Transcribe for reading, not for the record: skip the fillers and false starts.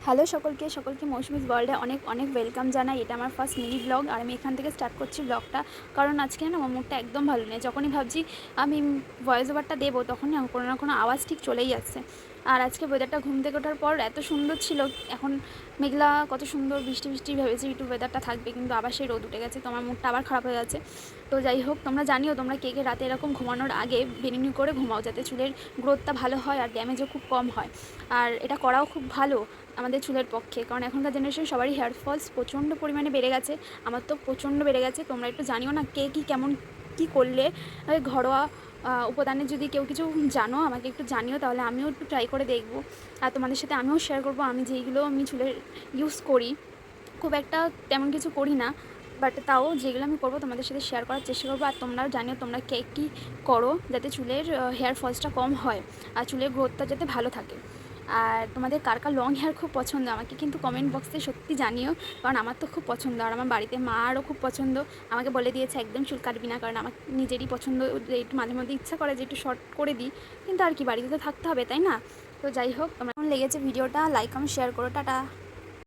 Hello সকলকে মৌসুমিস ওয়ার্ল্ডে অনেক অনেক ওয়েলকাম জানাই। এটা আমার ফার্স্ট মিনি ব্লগ আর আমি এখান থেকে স্টার্ট করছি ব্লগটা। কারণ আজকে না আমার মুডটা একদম ভালো নেই। যখনই ভাবছি আমি ভয়েস ওভারটা দেবো তখনই কোনো না কোনো আওয়াজ ঠিক চলেই যাচ্ছে। আর আজকে ওয়েদারটা ঘুম থেকে ওঠার পর এত সুন্দর ছিল, এখন মেঘলা কত সুন্দর বৃষ্টি বৃষ্টি ভেবেছি একটু ওয়েদারটা থাকবে, কিন্তু আবার সেই রোদ উঠে গেছে, তো আমার মুডটা আবার খারাপ হয়ে যাচ্ছে। তো যাই হোক, তোমরা জানিও তোমরা কে কে রাতে এরকম ঘুমানোর আগে বেনিনি করে ঘুমাও, যাতে চুলের গ্রোথটা ভালো হয় আর ড্যামেজও খুব কম হয়। আর এটা করাও খুব ভালো আমাদের চুলের পক্ষে, কারণ এখনকার জেনারেশন সবারই হেয়ার ফলস প্রচণ্ড পরিমাণে বেড়ে গেছে। আমার তো প্রচণ্ড বেড়ে গেছে। তোমরা একটু জানিও না কে কী কেমন কী করলে ঘরোয়া উপাদানে যদি কেউ কিছু জানো আমাকে একটু জানিও, তাহলে আমিও একটু ট্রাই করে দেখবো আর তোমাদের সাথে আমিও শেয়ার করবো আমি যেইগুলো আমি চুলের ইউজ করি। খুব একটা তেমন কিছু করি না, বাট তাও যেগুলো আমি করবো তোমাদের সাথে শেয়ার করার চেষ্টা করবো। আর তোমরাও জানিও তোমরা কে কী করো যাতে চুলের হেয়ার ফলসটা কম হয় আর চুলের গ্রোথটা যাতে ভালো থাকে। আর তোমাদের কার কার লং হেয়ার খুব পছন্দ আমাকে কিন্তু কমেন্ট বক্সে সত্যি জানিও, কারণ আমার তো খুব পছন্দ আর আমার বাড়িতে মারও খুব পছন্দ। আমাকে বলে দিয়েছে একদম চুল কাটবি না, কারণ আমার নিজেরই পছন্দ যে একটু মাঝে মধ্যে ইচ্ছা করে যে একটু শর্ট করে দিই, কিন্তু আর কি বাড়িতে তো থাকতে হবে তাই না। তো যাই হোক, তোমরা কেমন লেগেছে ভিডিওটা লাইক কমেন্ট শেয়ার করো। টাটা।